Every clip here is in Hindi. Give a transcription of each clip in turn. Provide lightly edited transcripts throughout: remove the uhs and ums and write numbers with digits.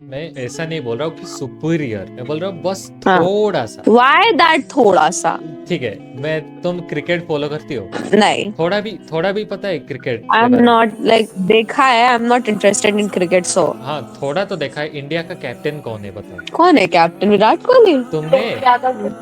मैं ऐसा नहीं बोल रहा हूँ कि सुपीरियर, मैं बोल रहा हूँ बस हाँ। थोड़ा सा। Why that थोड़ा सा? ठीक है, मैं तुम क्रिकेट फॉलो करती हो? नहीं, थोड़ा भी पता है क्रिकेट के I'm बारे में? not like देखा है, I'm not interested in cricket so. हाँ, थोड़ा तो देखा है। इंडिया का कैप्टन कौन है बताओ? कौन है कैप्टन? विराट कोहली। तुमने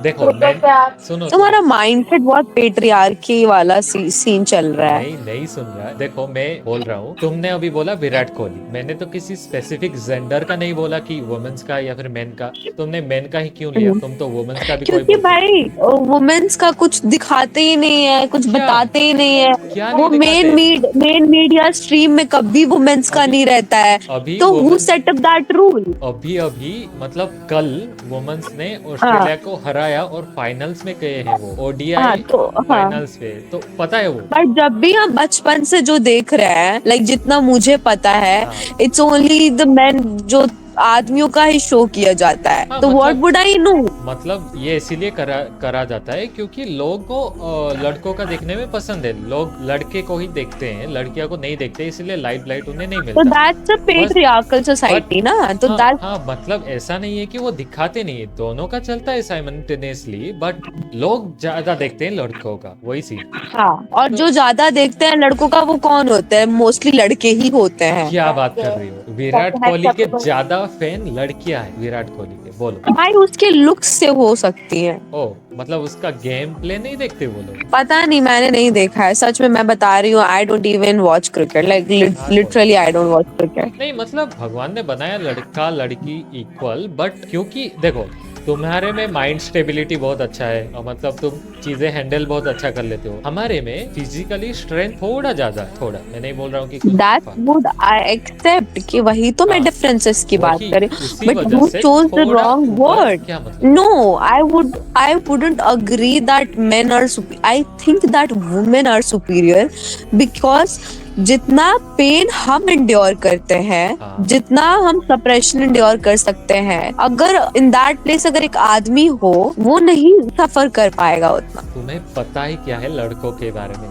देखो, मैं सुनो सुनो। तुम्हारा माइंडसेट बहुत पेट्रियार्की वाला सीन चल रहा है। नहीं नहीं सुन रहा। देखो मैं बोल रहा हूँ, तुमने अभी बोला विराट कोहली, मैंने तो किसी स्पेसिफिक जेंडर का नहीं बोला कि वुमेन्स का या फिर मेन का। तुमने मेन का ही क्यों लिया? तुम तो वुमेन्स का भी कोई क्योंकि बोल सकते। भाई वुमेन्स का कुछ दिखाते ही नहीं है, कुछ क्या बताते ही नहीं है। क्या वो नहीं दिखाते? मेन मीडिया स्ट्रीम में कभी वुमेन्स का अभी नहीं रहता है। अभी तो who women set up that rule? अभी अभी मतलब कल वुमेन्स ने हाँ ऑस्ट्रेलिया को हराया और फाइनल्स में गए हैं वो, हाँ ओडीआई तो हाँ। फाइनल्स पे। तो पता है वो। बट जब भी हम बचपन से जो देख रहे हैं, लाइक जितना मुझे पता है, हाँ इट्स ओनली द मेन, जो आदमियों का ही शो किया जाता है। हाँ, तो व्हाट वुड आई नो? मतलब ये इसीलिए करा जाता है क्योंकि लोगों को लड़कों का देखने में पसंद है। लोग लड़के को ही देखते हैं, लड़कियों को नहीं देखते, इसलिए लाइट उन्हें नहीं तो मिलता। दैट्स अ बस पेट्रियार्कल बट सोसाइटी ना, तो हाँ दैट। हाँ, मतलब ऐसा नहीं है कि वो दिखाते नहीं है, दोनों का चलता है साइमल्टेनियसली, बट लोग ज्यादा देखते हैं लड़कों का, वही सीन। हाँ, और तो जो ज्यादा देखते हैं लड़कों का वो कौन होते हैं? मोस्टली लड़के ही होते हैं। क्या बात कर रही हो? विराट कोहली के ज्यादा फैन लड़कियां हैं। विराट कोहली के बोलो। भाई उसके लुक्स से हो सकती है। ओ, मतलब उसका गेम प्ले नहीं देखते वो लोग? पता नहीं, मैंने नहीं देखा है, सच में मैं बता रही हूँ। I don't even watch cricket, like हाँ तो literally I don't watch cricket. नहीं, मतलब भगवान ने बनाया लड़का लड़की इक्वल, बट क्योंकि देखो तुम्हारे में माइंड स्टेबिलिटी बहुत अच्छा है और मतलब तुम चीजें हैंडल बहुत अच्छा कर लेते हो। हमारे में फिजिकली स्ट्रेंथ थोड़ा ज्यादा है, थोड़ा। मैं नहीं बोल रहा हूँ कि कुछ दैट वुड आई एक्सेप्ट कि वही तो मैं हाँ, डिफरेंसेस की बात वही करी। उसी बट वजह हु से चोज द थोड़ा रॉन्ग ऊपर। वर्ड? क्या मतलब? No, I wouldn't agree that men are I think that women are superior because जितना पेन हम इंड्योर करते हैं, हाँ, जितना हम सप्रेशन इंड्योर कर सकते हैं, अगर इन दैट प्लेस अगर एक आदमी हो, वो नहीं सफर कर पाएगा उतना। तुम्हें पता ही क्या है लड़कों के बारे में?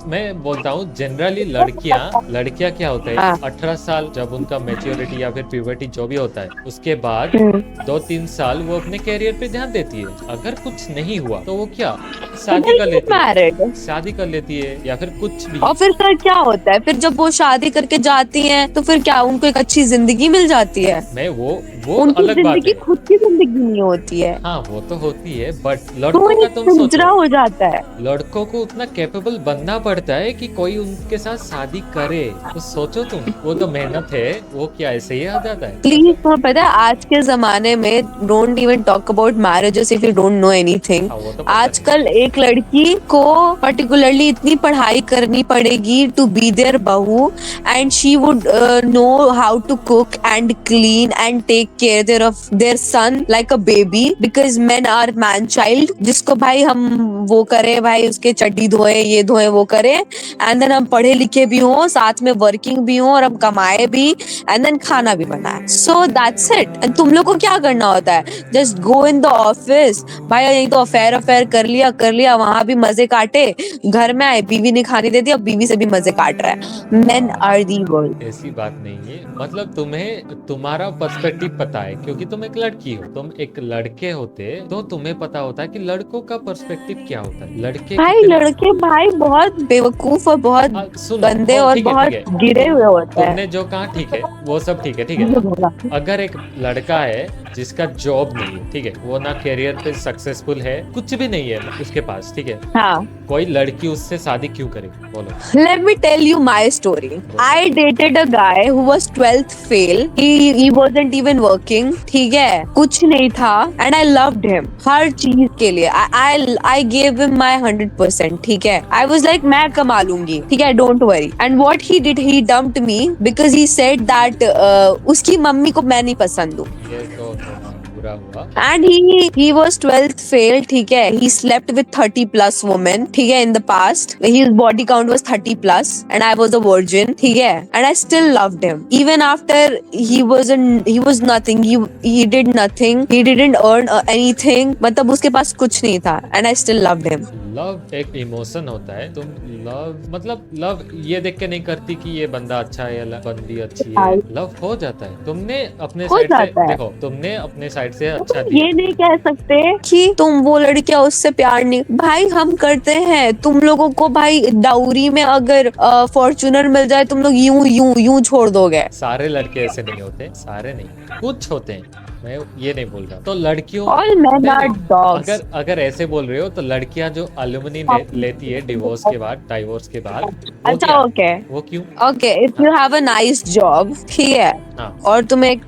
मैं बोलता हूँ जनरली लड़कियां क्या होता है, हाँ। 18 साल जब उनका मेच्योरिटी या फिर प्यूबर्टी जो भी होता है, उसके बाद हम्म। 2-3 साल वो अपने कैरियर पे ध्यान देती है। अगर कुछ नहीं हुआ तो वो क्या तो शादी कर they get लेती है। married। शादी कर लेती है या फिर कुछ भी। और फिर सर क्या होता है? फिर जब वो शादी करके जाती हैं तो फिर क्या उनको एक अच्छी जिंदगी मिल जाती है? मैं वो उनकी अलग बात जिंदगी है। खुद की जिंदगी नहीं होती है, हाँ वो तो होती है, बट तो लड़कों का एक तुम पिंजरा सोचो। हो जाता है। लड़कों को उतना कैपेबल बनना पड़ता है कि कोई उनके साथ शादी करे। तो सोचो तुम, वो तो मेहनत है, वो क्या ऐसे ही आ जाता है प्लीज, मतलब। तुम्हें पता है आज के जमाने में don't even talk about marriages if you don't know anything. हाँ वो तो पता नहीं। आजकल एक लड़की को पर्टिकुलरली इतनी पढ़ाई करनी पड़ेगी टू बी देयर बहू, and she would know how to cook and clean and take care their of their son like a baby, because men are man child, जिसको भाई हम वो करें, भाई उसके चड्डी धोए, ये धोए, वो करें, एंड देन हम पढ़े लिखे भी हों, साथ में वर्किंग भी हों, और हम कमाए भी, एंड देन खाना भी बनाए। So that's it. एंड तुम लोग को क्या करना होता है? Just go in the office, भाई यही तो अफेयर कर लिया, वहां भी मजे काटे, घर में आए बीवी ने खाने दे दिया, बीवी से भी मजे काट रहा है। Men are the world. ऐसी बात नहीं है, मतलब तुम्हें तुम्हारा पर्सपेक्टिव पता है क्योंकि तुम एक लड़की हो। तुम एक लड़के होते तो तुम्हें पता होता है कि लड़कों का पर्सपेक्टिव क्या होता है, लड़के भाई कितने। लड़के भाई बहुत बेवकूफ और बहुत सुनो, गंदे और ठीक है ठीक बहुत है, गिरे हुए होते हैं। तुमने जो कहा ठीक है, वो सब ठीक है, ठीक है। अगर एक लड़का है जिसका जॉब नहीं है, ठीक है, वो ना करियर पे सक्सेसफुल है, कुछ भी नहीं है उसके पास, ठीक है, हाँ। कोई लड़की उससे शादी क्यों करेगी बोलो? Let me tell you my story. I dated a guy who was 12th fail. He wasn't even working. ठीक है, कुछ नहीं था, and I loved him. हर चीज के लिए I gave him my 100%. ठीक है, I was like मैं कमा लूंगी, ठीक है, don't worry. And what he did, he dumped me because he said that उसकी मम्मी को मैं नहीं पसंद हूँ। ये तो बुरा हुआ। And he was 12th fail, ठीक है. He slept with 30 plus women, ठीक है, in the past. His body count was 30 plus and I was a virgin, ठीक है. And I still loved him. Even after he was nothing. He did nothing. He didn't earn anything. मतलब उसके पास कुछ नहीं था. And I still loved him. Love एक इमोशन होता है। तुम लव मतलब लव ये देख के नहीं करती कि ये बंदा अच्छा है या बंदी अच्छी है। लव हो जाता है। तुमने अपने हो साइड से जाता है। देखो, तुमने अपने साइड से अच्छा ये दिया। नहीं कह सकते कि तुम वो लड़कियां उससे प्यार नहीं, भाई हम करते हैं। तुम लोगों को भाई डाउरी में अगर फॉर्च्यूनर मिल जाए तुम लोग यूं यूं यूं छोड़ दोगे। सारे लड़के ऐसे नहीं होते, सारे नहीं, कुछ होते हैं, मैं ये नहीं बोल रहा। तो लड़कियों All men are dogs. अगर ऐसे बोल रहे हो तो लड़कियां जो एलुमनी लेती है डिवोर्स के बाद, डाइवोर्स के बाद, वो अच्छा क्या? ओके वो क्यों? Okay, if you have a nice job, ठीक है, हाँ और तुम एक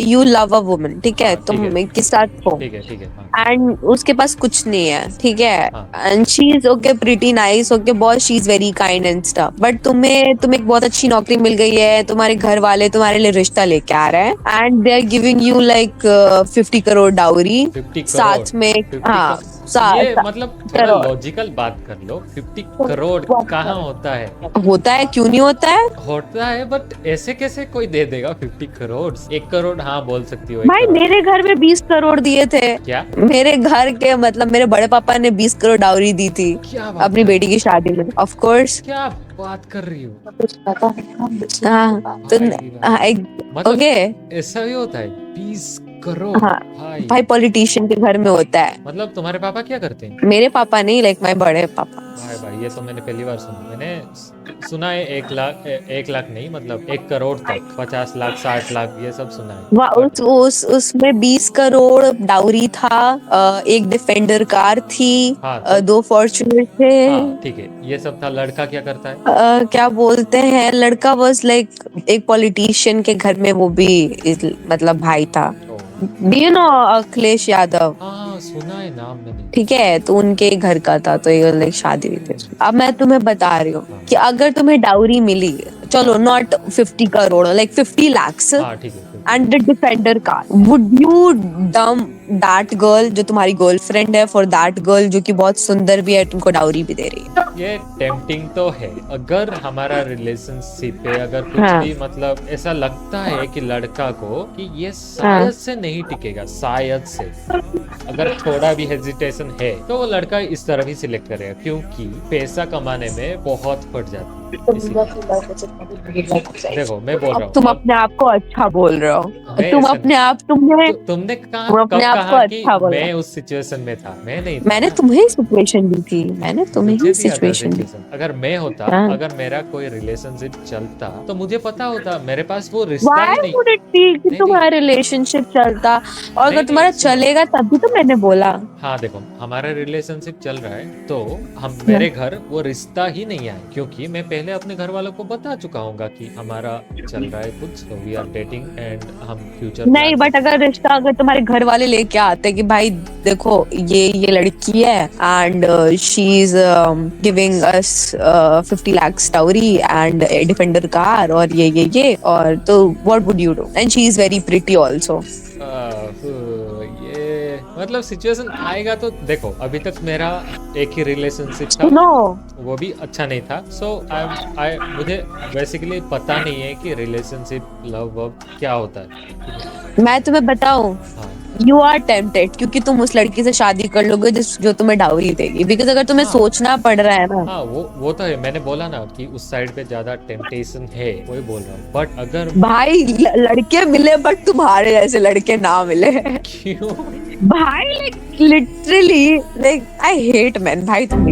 यू लव अ वुमन, ठीक है, हाँ, ठीक तुम है। एक के साथ हो ठीक है हाँ एंड उसके पास कुछ नहीं है, ठीक है, हाँ। And she is okay pretty nice, okay boss, she is very kind and stuff, but तुम्हें एक बहुत अच्छी नौकरी मिल गई है, तुम्हारे घर वाले तुम्हारे लिए रिश्ता लेके आ रहे हैं and they are giving you like 50 crore dowry 50 साथ करोड़, में, 50 हाँ ये मतलब थोड़ा करोड़। लॉजिकल बात कर लो। 50 करोड़ कहाँ होता है? होता है, क्यों नहीं होता है होता है, बट ऐसे कैसे कोई दे देगा 50 करोड़? 1 करोड़ हाँ बोल सकती हो, 1 भाई। करोड़। मेरे घर में 20 करोड़ दिए थे। क्या मेरे घर के मतलब मेरे बड़े पापा ने 20 करोड़ डाउरी दी थी क्या बात अपनी कर- बेटी की शादी में, ऑफ कोर्स। क्या बात कर रही हो? हाँ तो हाँ, मतलब ओके ऐसा भी होता है 20 करोड़? हाँ भाई भाई, पॉलिटिशियन के घर में होता है। मतलब तुम्हारे पापा क्या करते हैं? मेरे पापा नहीं, लाइक माय बड़े पापा। भाई ये तो मैंने पहली बार सुना। मैंने सुना है 1 लाख नहीं, मतलब 1 करोड़ तक, 50 लाख 60 लाख ये सब सुना है। वाह, उसमें 20 करोड़ डाउरी था, एक डिफेंडर कार थी, हाँ, 2 फॉर्च्यूनर थे। हाँ ठीक है, ये सब था। लड़का क्या करता है? क्या बोलते हैं, लड़का वाज लाइक एक पॉलिटिशियन के घर में, वो भी मतलब भाई था। Oh, do you know Akhilesh Yadav? हाँ सुना है नाम मैंने। ठीक है, तो उनके घर का था, तो ये लाइक शादी हुई थी। अब मैं तुम्हें बता रही हूँ कि अगर तुम्हें डाउरी मिली, चलो नॉट 50 करोड़, लाइक 50 lakhs हाँ ठीक है। and the defender car, would you dump that girl जो तुम्हारी गर्लफ्रेंड है for that girl जो कि बहुत सुंदर भी है, तुमको डाउरी भी दे रही है? ये टेम्पटिंग तो है। अगर हमारा रिलेशनशिप पे अगर कुछ हाँ। भी मतलब ऐसा लगता है कि लड़का को कि ये शायद से नहीं टिकेगा, शायद से अगर थोड़ा भी हेजिटेशन है, तो वो लड़का इस तरफ ही सिलेक्ट करेगा, क्योंकि पैसा कमाने में बहुत फट जाती है। देखो मैं बोल रहा हूँ, तुम अपने आप को अच्छा बोल रहे हो, मैं तुम ऐसा अपने आप, तुमने तुमने तुम कब अपने आप को कहा कि अच्छा बोला। मैं उस सिचुएशन में था? मैं नहीं था। मैंने तुम्हें सिचुएशन दी थी, मैंने तुम्हें मुझे ही भी आता सिचुएशन दी। situation। अगर मैं होता, हाँ। अगर मेरा कोई रिलेशनशिप चलता तो मुझे पता होता, मेरे पास वो रिश्ता Why ही नहीं। would it be कि नहीं, तुम्हारा रिलेशनशिप चलता, और अगर नहीं, तुम्हारा सुनो। चलेगा तभी तो मैंने बोला। हाँ देखो, हमारा रिलेशनशिप चल रहा है तो हम मेरे घर वो रिश्ता ही नहीं आए, क्योंकि मैं पहले अपने घर वालों को बता चुका हूँगा कि हमारा चल रहा है कुछ, तो वी आर डेटिंग एंड हम फ्यूचर नहीं, बट अगर रिश्ता अगर तुम्हारे घर वाले लेके आते कि भाई देखो ये लड़की है and she is giving us 50 lakhs dowry and defender car और ये और, तो what would you do, and she is very pretty also. ये मतलब सिचुएशन आएगा तो देखो, अभी तक मेरा एक ही रिलेशनशिप था, नो, वो भी अच्छा नहीं था। सो आई मुझे बेसिकली पता नहीं है कि रिलेशनशिप लव वव क्या होता है। मैं तुम्हें बताऊं, हाँ यू आर टेम्पटेड, क्योंकि तुम उस लड़की से शादी कर लोगे जो तुम्हें डाउरी देगी, बिकॉज अगर तुम्हें हाँ। सोचना पड़ रहा है ना। हाँ वो तो है, मैंने बोला ना कि उस साइड पे ज्यादा टेम्पटेशन है, वही बोल रहा हूँ। बट अगर भाई लड़के मिले बट तुम्हारे जैसे लड़के ना मिले। क्यों? भाई like literally, like I hate man, भाई तुम